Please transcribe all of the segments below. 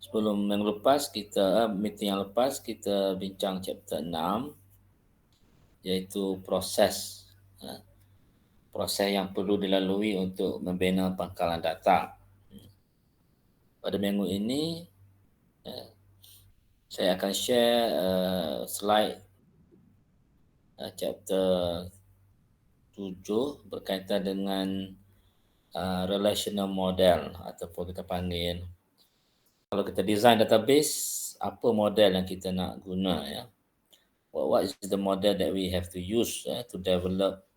Sebelum minggu lepas meeting yang lepas kita bincang chapter 6, iaitu proses yang perlu dilalui untuk membina pangkalan data. Pada minggu ini saya akan share slide chapter 7 berkaitan dengan relational model, ataupun kita panggil, kalau kita design database, apa model yang kita nak guna, ya. What is the model that we have to use to develop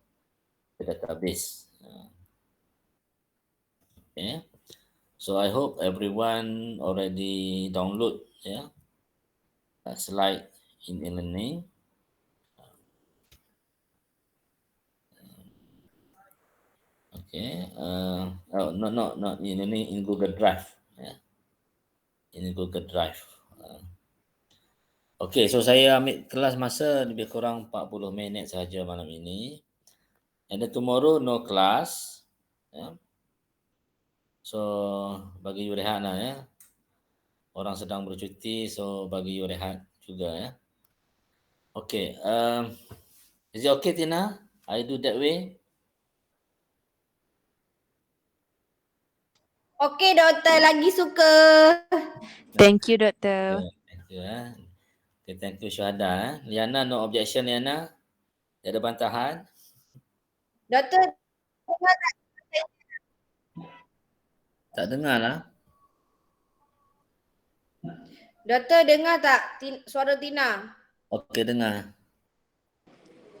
the database. Okay. So I hope everyone already download slide in e-learning. Okay. Not in e-learning, in Google Drive. Yeah. In Google Drive. Okay, so saya ambil kelas masa lebih kurang 40 minit sahaja malam ini. And then tomorrow no class. Yeah. So bagi you rehat lah, ya. Orang sedang bercuti, so bagi you rehat juga, ya. Okay. Is it okay, Tina? I do that way? Okey, doktor, lagi suka. Thank you, doktor. Yeah, thank you. Okay, thank you, Syuhada. Liana, no objection, Liana? Tiada bantahan? Doktor, dengar tak? Tak dengar lah. Doktor, dengar tak suara Tina? Okey, dengar.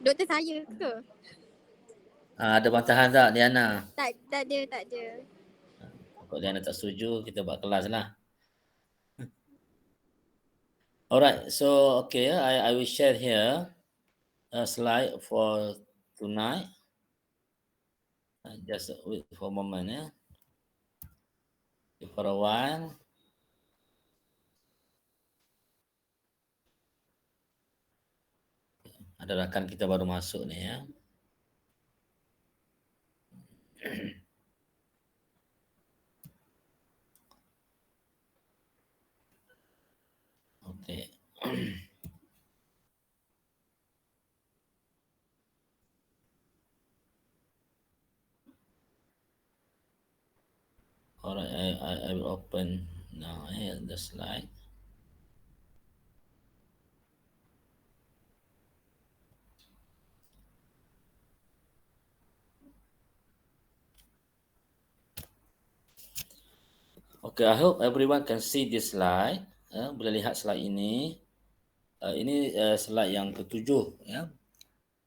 Doktor saya ke? Ada bantahan tak, Liana? Tak ada. Kalau Liana tak setuju, kita buat kelas lah. Alright, so okay, I will share here a slide for tonight. Just wait for a moment, ya. For a while. Ada rakan kita baru masuk ni, ya. Okay. Alright, I will open now the slide. Okay, I hope everyone can see this slide. Boleh lihat slide ini. Ini slide yang ketujuh, ya.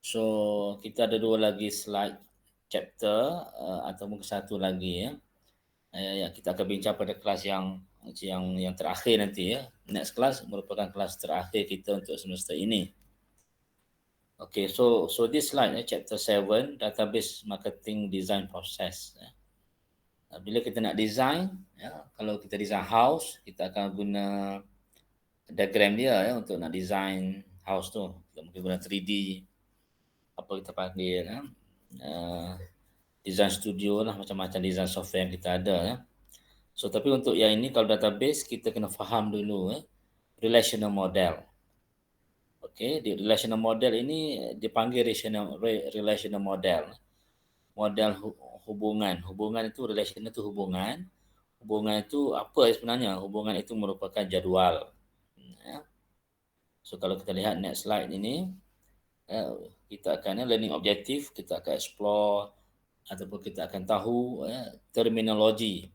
So kita ada dua lagi slide chapter atau mungkin satu lagi, ya. Kita akan bincang pada kelas yang terakhir nanti, ya. Next class merupakan kelas terakhir kita untuk semester ini. Okay, so this slide, chapter 7, database marketing design process. Bila kita nak design, ya, kalau kita design house, kita akan guna diagram dia, ya, untuk nak design house tu. Kita mungkin guna 3D, apa kita panggil, ya, design studio lah, macam-macam design software yang kita ada, ya. So tapi untuk yang ini, kalau database, kita kena faham dulu, ya, relational model. Okay, di relational model ini dipanggil relational model. Model hubungan. Hubungan itu, relation itu hubungan. Hubungan itu apa sebenarnya? Hubungan itu merupakan jadual. Ya. So kalau kita lihat next slide ini, kita akan learning objective, kita akan explore ataupun kita akan tahu terminologi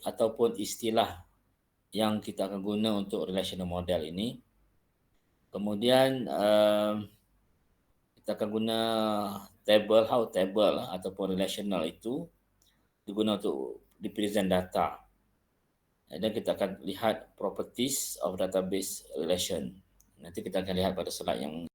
ataupun istilah yang kita akan guna untuk relational model ini. Kemudian kita akan guna table, how table ataupun relational itu digunakan untuk represent data. Dan kita akan lihat properties of database relation. Nanti kita akan lihat pada slide yang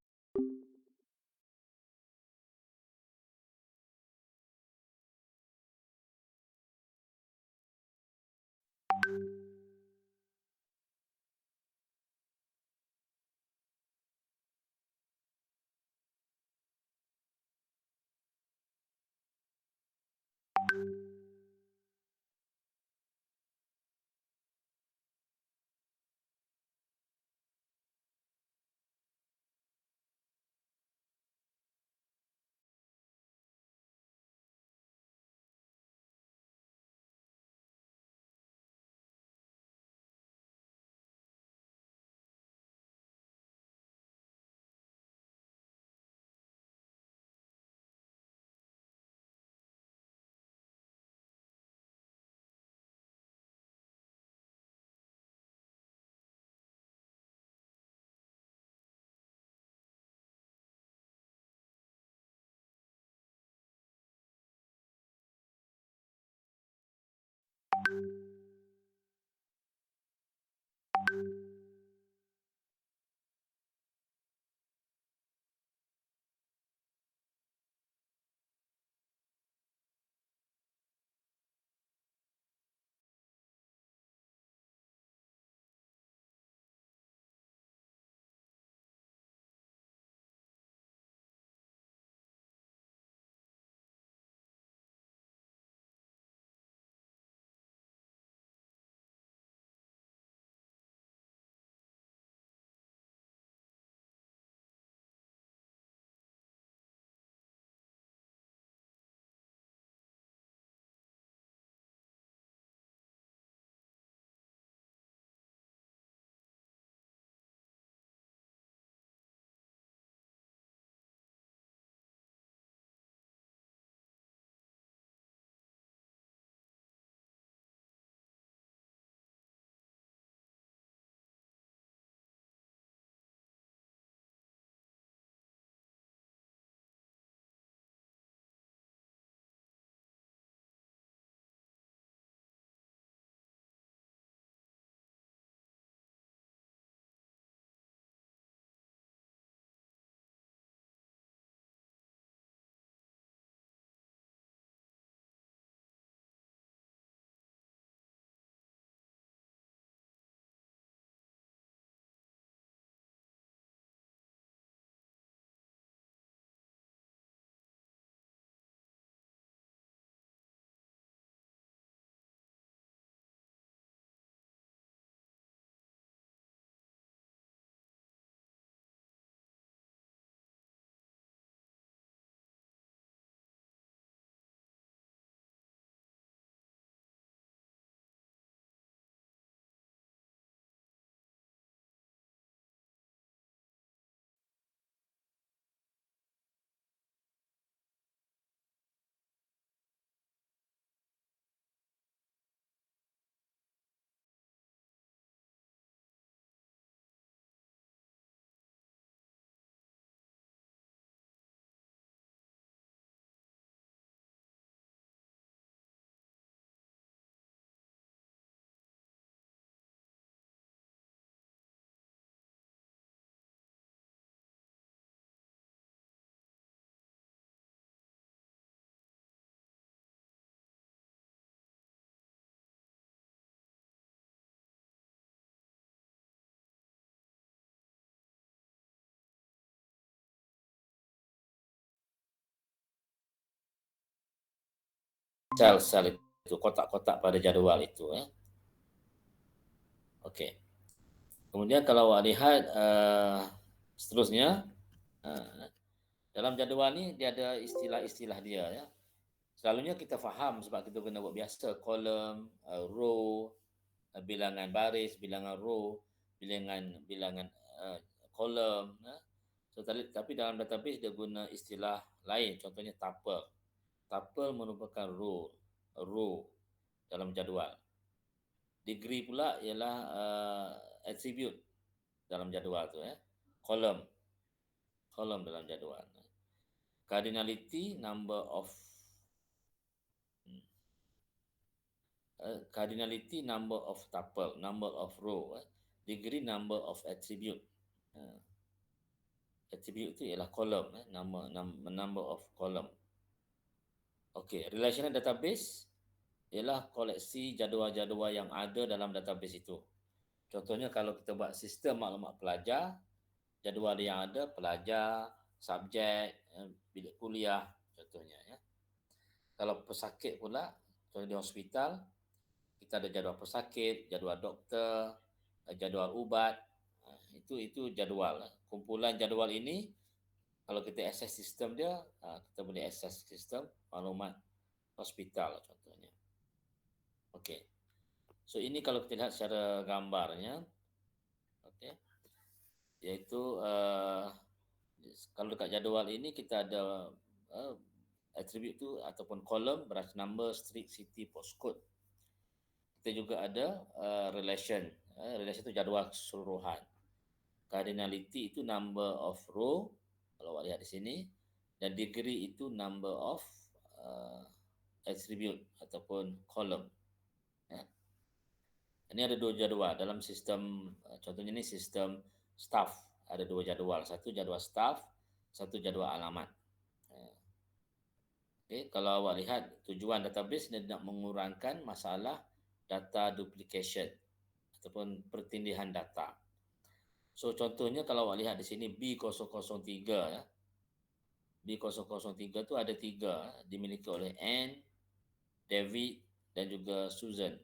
sel-sel itu, kotak-kotak pada jadual itu. Okey. Kemudian kalau awak lihat seterusnya, dalam jadual ni dia ada istilah-istilah dia ya. Selalunya kita faham sebab kita kena buat biasa kolom, row, bilangan baris, bilangan row, bilangan kolom. So, tapi dalam database dia guna istilah lain, contohnya tuple. Tuple merupakan row dalam jadual. Degree pula ialah attribute dalam jadual tu kolom dalam jadual. Cardinality number of tuple, number of row, degree number of attribute. Attribute itu ialah kolom, number of column. Okey, relational database ialah koleksi jadual-jadual yang ada dalam database itu. Contohnya kalau kita buat sistem maklumat pelajar, jadual yang ada pelajar, subjek, bilik kuliah contohnya ya. Kalau pesakit pula, contohnya di hospital, kita ada jadual pesakit, jadual doktor, jadual ubat. Itu jadual. Kumpulan jadual ini kalau kita akses sistem dia, kita boleh akses sistem maklumat hospital contohnya. Okey. So ini kalau kita lihat secara gambarnya. Okey. Iaitu kalau dekat jadual ini kita ada attribute tu ataupun kolom, branch number, street, city, postcode. Kita juga ada relation. Relation tu jadual keseluruhan. Cardinality itu number of row, kalau awak lihat di sini, dan degree itu number of attribute ataupun kolom. Ya. Ini ada dua jadual dalam sistem, contohnya ini sistem staff, ada dua jadual, satu jadual staff, satu jadual alamat. Okay, kalau awak lihat tujuan database dia nak mengurangkan masalah data duplication ataupun pertindihan data. So contohnya kalau awak lihat di sini B003 ya. B003 tu ada 3 dimiliki oleh Anne, David dan juga Susan.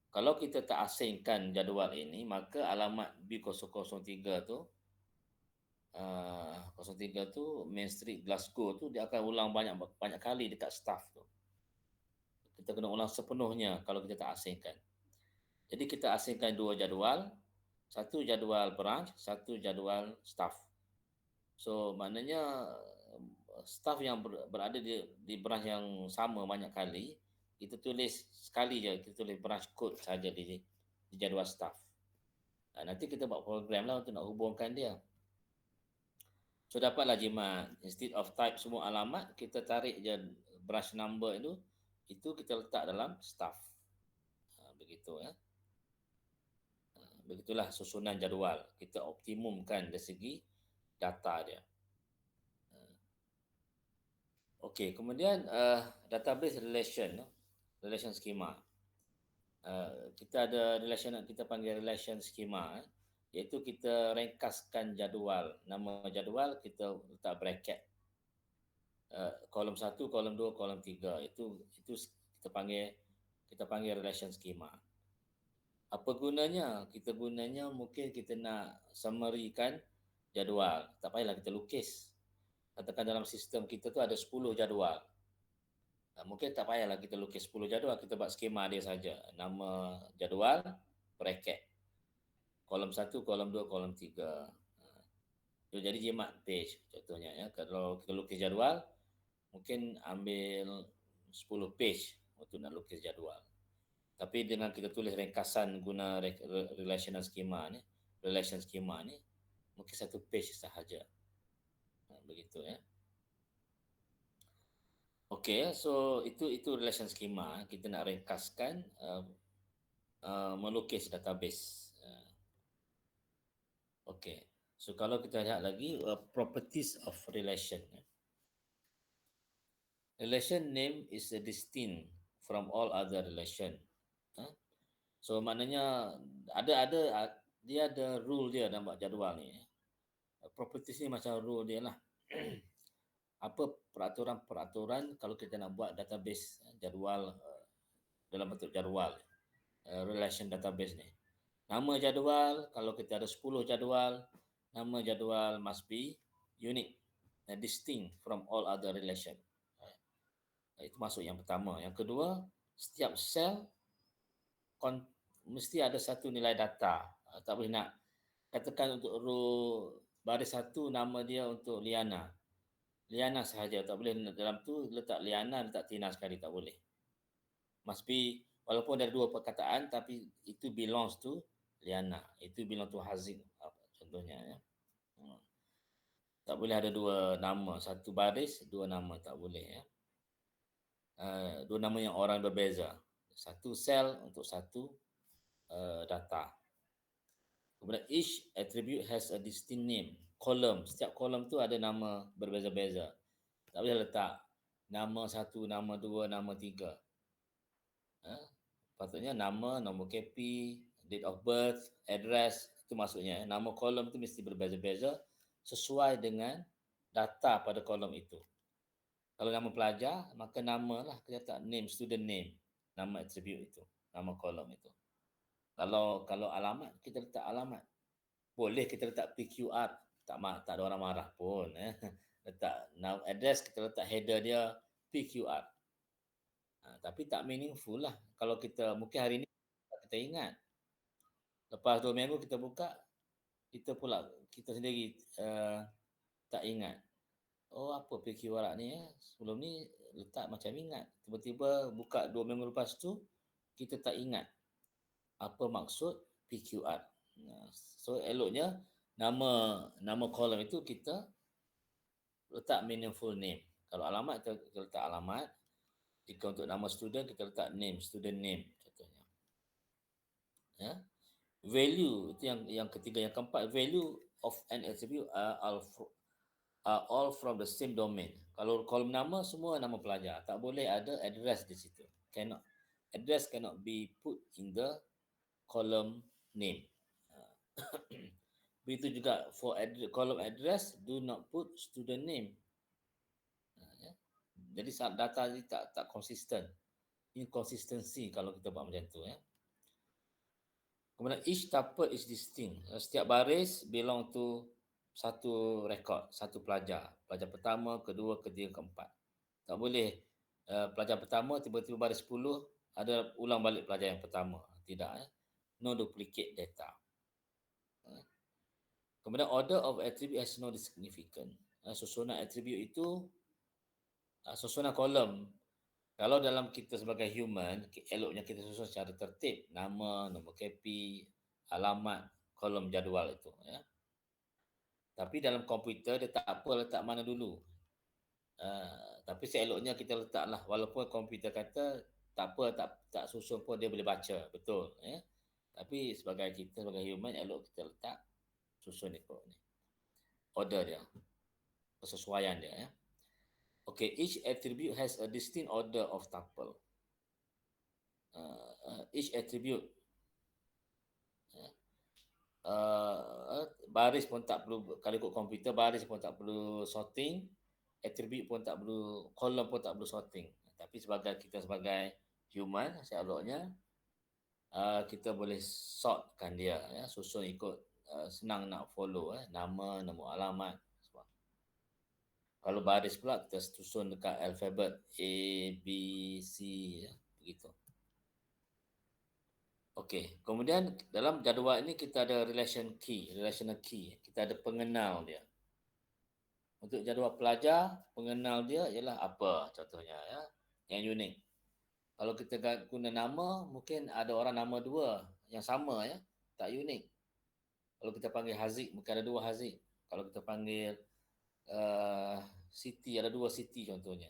Kalau kita tak asingkan jadual ini, maka alamat B003 tu 03 tu Main Street Glasgow tu dia akan ulang banyak kali dekat staff tu. Kita kena ulang sepenuhnya kalau kita tak asingkan. Jadi kita asingkan dua jadual, satu jadual branch, satu jadual staff. So maknanya staff yang berada di branch yang sama banyak kali, kita tulis sekali je, kita tulis branch code saja di jadual staff. Nanti kita buat program lah untuk nak hubungkan dia. So dapatlah jimat, instead of type semua alamat, kita tarik je branch number itu kita letak dalam staff. Begitu ya. Begitulah susunan jadual. Kita optimumkan dari segi data dia. Okey, kemudian database relation schema. Kita ada kita panggil relation schema. Iaitu kita ringkaskan jadual. Nama jadual kita letak bracket. Kolom 1, kolom 2, kolom 3. Itu kita panggil relation schema. Apa gunanya? Kita gunanya mungkin kita nak summary-kan jadual. Tak payahlah kita lukis. Katakan dalam sistem kita tu ada 10 jadual. Mungkin tak payahlah kita lukis 10 jadual, kita buat skema dia saja. Nama jadual, bracket. Kolom 1, kolom 2, kolom 3. Jadi jimat page contohnya ya. Kalau kita lukis jadual, mungkin ambil 10 page untuk nak lukis jadual. Tapi dengan kita tulis ringkasan guna relation schema ni, mungkin satu page sahaja. Begitu ya. Okey, so itu relation schema. Kita nak ringkaskan melukis database. Okey. So kalau kita lihat lagi properties of relation. Relation name is distinct from all other relation. So maknanya dia ada rule dia dalam buat jadual ni. Properties ni macam rule dia lah. apa peraturan-peraturan kalau kita nak buat database jadual dalam bentuk jadual, relation database ni. Nama jadual, kalau kita ada 10 jadual, nama jadual must be unique and distinct from all other relation. Itu masuk yang pertama. Yang kedua, setiap sel mesti ada satu nilai data. Tak boleh nak katakan untuk row baris 1 nama dia untuk Liana. Liana sahaja, tak boleh dalam tu letak Liana, letak Tina sekali, tak boleh. Must be, walaupun ada 2 perkataan tapi itu belongs to Liana, itu belong to Haziq contohnya ya. Tak boleh ada 2 nama, satu baris 2 nama, tak boleh ya. 2 nama yang orang berbeza. Satu sel untuk satu data. Kemudian each attribute has a distinct name. Kolom, setiap kolom tu ada nama berbeza-beza. Tak boleh letak nama 1, nama 2, nama 3. Patutnya nama, nombor KP, date of birth, address, itu maksudnya. Nama kolom itu mesti berbeza-beza sesuai dengan data pada kolom itu. Kalau nama pelajar, maka nama lah kita letak name, student name, nama attribute itu, nama kolom itu. Kalau alamat, kita letak alamat. Boleh kita letak PQR, tak ada orang marah pun. Letak now address, kita letak header dia PQR. Tapi tak meaningful lah. Kalau kita, mungkin hari ni kita ingat. Lepas 2 minggu kita buka, kita sendiri tak ingat. Oh, apa PQR ni ya? Sebelum ni letak macam ingat. Tiba-tiba buka 2 minggu lepas tu, kita tak ingat apa maksud PQR. So eloknya nama kolom itu kita letak meaningful name. Kalau alamat kita letak alamat. Jika untuk nama student kita letak name, student name contohnya. Ya. Value itu yang ketiga, yang keempat, value of an attribute are all from the same domain. Kalau kolom nama semua nama pelajar, tak boleh ada address di situ. Address cannot be put in the column name. Begitu juga for column address, do not put student name. Jadi data ni tak konsisten. Inconsistency kalau kita buat macam tu ya. Kemudian each tuple is distinct. Setiap baris belong to satu rekod, satu pelajar. Pelajar pertama, kedua, ketiga, keempat. Tak boleh pelajar pertama tiba-tiba baris 10 ada ulang balik pelajar yang pertama. Tidak ya. No duplicate data. Kemudian order of attribute has no significance. Susunan attribute itu susunan kolom. Kalau dalam kita sebagai human, eloknya kita susun secara tertib. Nama, nombor KP, alamat, kolom jadual itu. Ya. Tapi dalam komputer, dia tak apa letak mana dulu. Tapi seeloknya kita letaklah. Walaupun komputer kata, tak apa, tak susun pun dia boleh baca. Betul. Ya. Tapi sebagai kita, sebagai human, elok kita letak susun ikut ni. Order dia. Kesesuaian dia. Ya. Okay, each attribute has a distinct order of tuple. Each attribute baris pun tak perlu, kalau ikut komputer baris pun tak perlu sorting, attribute pun tak perlu, kolom pun tak perlu sorting. Tapi kita sebagai human, seeloknya kita boleh sortkan dia, ya, susun ikut senang nak follow, nama, nombor alamat. Kalau baris pula kita susun dekat alfabet A, B, C, ya, begitu. Okey, kemudian dalam jadual ini kita ada relational key. Kita ada pengenal dia. Untuk jadual pelajar, pengenal dia ialah apa contohnya ya, yang unik. Kalau kita guna nama, mungkin ada orang nama 2 yang sama ya, tak unik. Kalau kita panggil Haziq, mungkin ada 2 Haziq. Kalau kita panggil Siti, ada 2 Siti contohnya.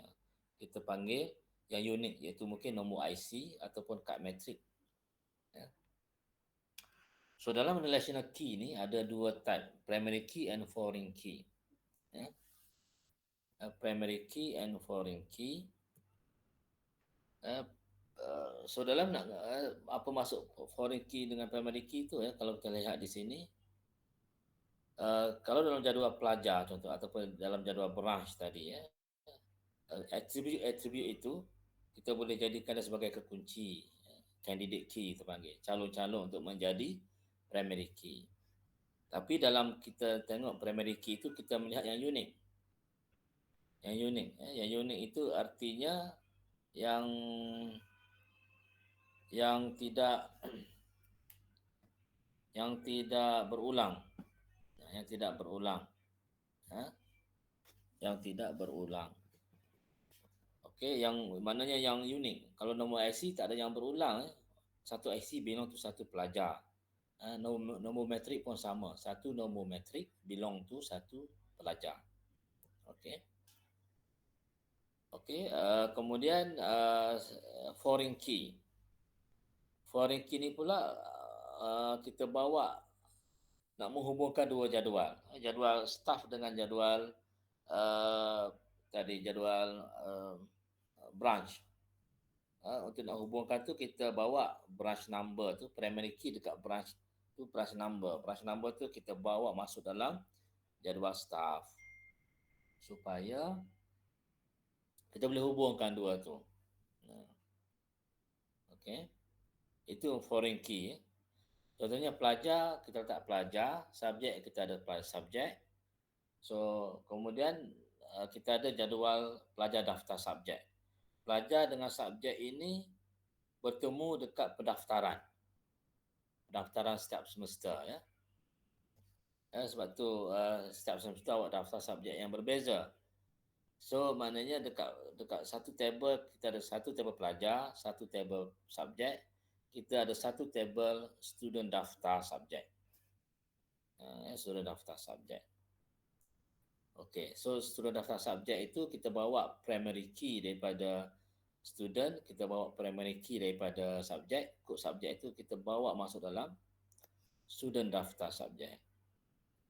Kita panggil yang unik iaitu mungkin nombor IC ataupun kad metrik. Ya. So dalam relational key ni ada 2 type, primary key and foreign key. Ya. Primary key and foreign key. So dalam apa masuk foreign key dengan primary key tu ya, kalau kita lihat di sini. Kalau dalam jadual pelajar contoh ataupun dalam jadual branch tadi ya, Attribute itu kita boleh jadikan sebagai kekunci, candidate key kita panggil, calon-calon untuk menjadi primary key. Tapi dalam kita tengok primary key itu kita melihat yang unik. Yang unik itu artinya yang tidak berulang. Yang tidak berulang. Yang tidak berulang. Okey, yang maknanya yang unik. Kalau nombor IC tak ada yang berulang. Satu IC belong to satu pelajar. Nombor metrik pun sama. Satu nombor metrik belong to satu pelajar. Okey. Okey, kemudian foreign key. Foreign key ni pula kita bawa nak menghubungkan dua jadual. Jadual staff dengan jadual jadual branch. Untuk nak hubungkan tu kita bawa branch number tu, primary key dekat branch tu branch number. Branch number tu kita bawa masuk dalam jadual staff supaya kita boleh hubungkan dua tu. Okey. Itu foreign key. Contohnya pelajar, kita letak pelajar, subjek kita ada subjek. So, kemudian kita ada jadual pelajar daftar subjek. Pelajar dengan subjek ini bertemu dekat pendaftaran. Pendaftaran setiap semester ya. Sebab tu setiap semester awak daftar subjek yang berbeza. So maknanya dekat satu table kita ada satu table pelajar, satu table subjek, kita ada satu table student daftar subjek. Student daftar subjek. Okey, so student daftar subjek itu kita bawa primary key daripada student, kita bawa primary key daripada subjek, kod subjek itu kita bawa masuk dalam student daftar subjek.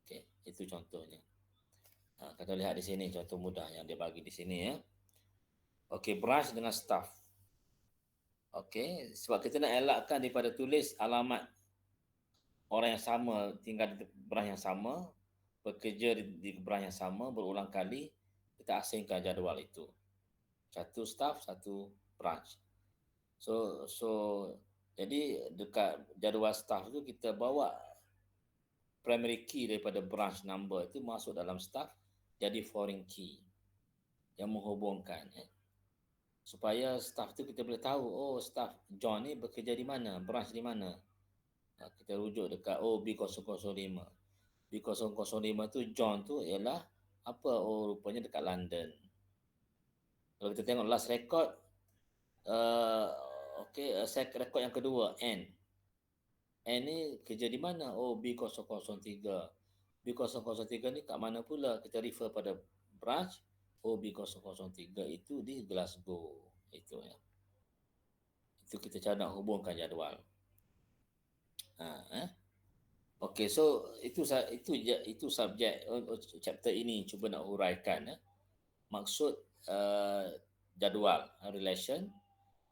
Okey, itu contohnya. Kita lihat di sini contoh mudah yang dia bagi di sini ya. Okey, branch dengan staff. Okey, sebab kita nak elakkan daripada tulis alamat orang yang sama tinggal di branch yang sama, bekerja di branch yang sama berulang kali, kita asingkan jadual itu. Satu staff, satu branch. So jadi dekat jadual staff tu kita bawa primary key daripada branch number itu masuk dalam staff jadi foreign key yang menghubungkan supaya staff tu kita boleh tahu, oh staff John ni bekerja di mana, branch di mana. Kita rujuk dekat B005. B005 tu John tu ialah apa? Oh rupanya dekat London. Kalau kita tengok last record record yang kedua N ni kerja di mana? Oh B003. B003 ni kat mana pula? Kita refer pada branch. Oh B003 itu di Glasgow. Itu ya. Itu kita cara nak hubungkan jadual. Okey, so itu subjek chapter ini cuba nak huraikan maksud jadual, relation,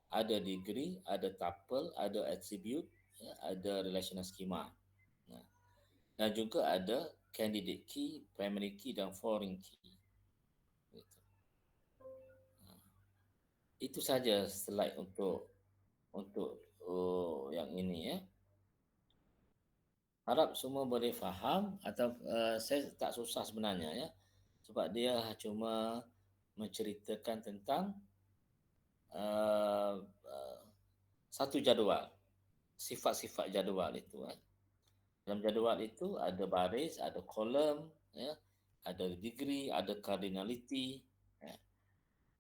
ada degree, ada tuple, ada attribute, ada relational schema. Dan juga ada candidate key, primary key dan foreign key. Itu saja slide untuk yang ini ya. Harap semua boleh faham atau saya tak susah sebenarnya ya. Sebab dia cuma menceritakan tentang satu jadual. Sifat-sifat jadual itu. Dalam jadual itu ada baris, ada kolom, ya, ada degree, ada cardinality. Ya.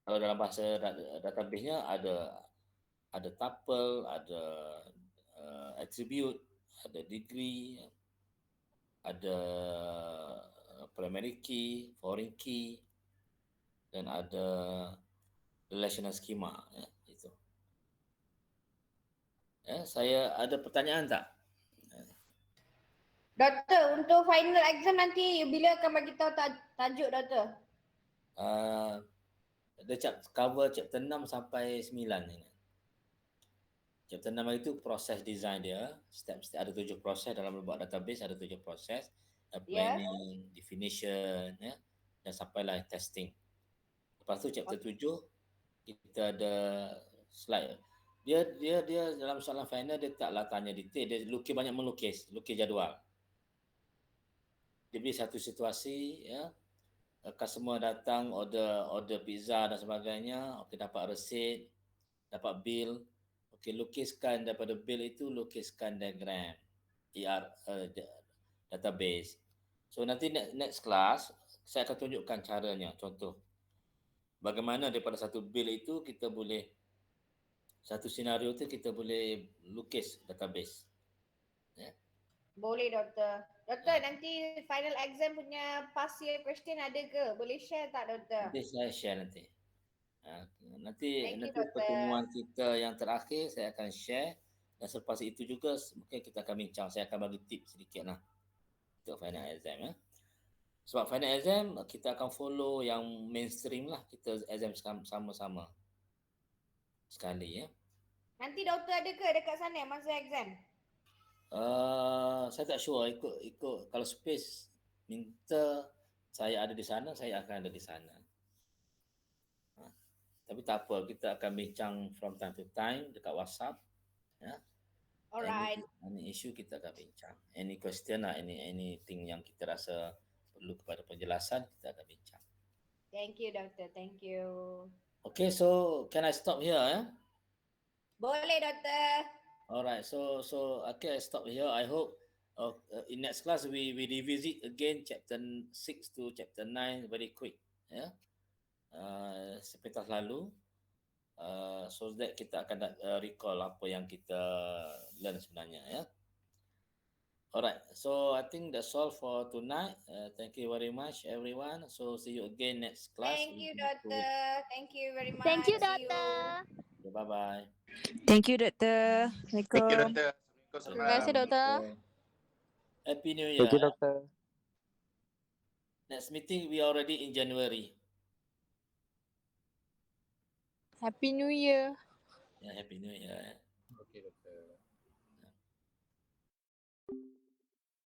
Kalau dalam bahasa database-nya ada tuple, ada attribute, ada degree, ada primary key, foreign key, dan ada relational schema. Ya, itu. Ya, saya ada pertanyaan tak? Doktor, untuk final exam nanti bila akan bagi tahu tajuk doktor? Dia cover chapter 6 sampai 9 ni. Chapter 6 itu proses design dia, step-step ada 7 proses dalam membuat database, ada 7 proses, planning, definition, ya, dan sampailah testing. Lepas tu chapter 7 kita ada slide. Dia dalam soalan final dia taklah tanya detail, dia banyak melukis jadual. Dia beri satu situasi ya. Customer datang order pizza dan sebagainya, okey dapat resit, dapat bill. Okey, lukiskan daripada bill itu lukiskan diagram database. So nanti next class saya akan tunjukkan caranya, contoh bagaimana daripada satu bill itu kita boleh satu senario tu kita boleh lukis database. Ya. Boleh Doktor. Doktor, nanti final exam punya past year question ada ke? Boleh share tak Doktor? Nanti saya share nanti. Nanti Thank you, nanti Doktor. pertemuan kita yang terakhir saya akan share dan selepas itu juga mungkin kita akan bincang. Saya akan bagi tip sedikit lah untuk final exam ya. Sebab final exam kita akan follow yang mainstream lah, kita exam sama-sama sekali ya. Nanti Doktor ada ke dekat sana masa exam? Saya tak sure ikut kalau space minta saya ada di sana, saya akan ada di sana. Tapi tak apa, kita akan bincang from time to time dekat WhatsApp. Ya. Alright. Any issue kita akan bincang. Any question lah, anything yang kita rasa perlu kepada penjelasan, kita akan bincang. Thank you Doktor, thank you. Okay, so can I stop here? Ya? Boleh Doktor. Alright, so okay, I stop here. I hope in next class we revisit again chapter 6 to chapter 9 very quick. Ya. Sepintas lalu. So that kita akan recall apa yang kita learn sebenarnya ya. Alright, so I think that's all for tonight. Thank you very much everyone. So see you again next class. Thank you Doktor. Thank you very much. Thank you, See Doktor. you. Bye bye. Thank you, Doktor. Thank you, Assalamualaikum. Doktor. Terima kasih, Doktor. Happy New Year. Thank you, Doktor. Next meeting we already in January. Happy New Year. Yeah, Happy New Year.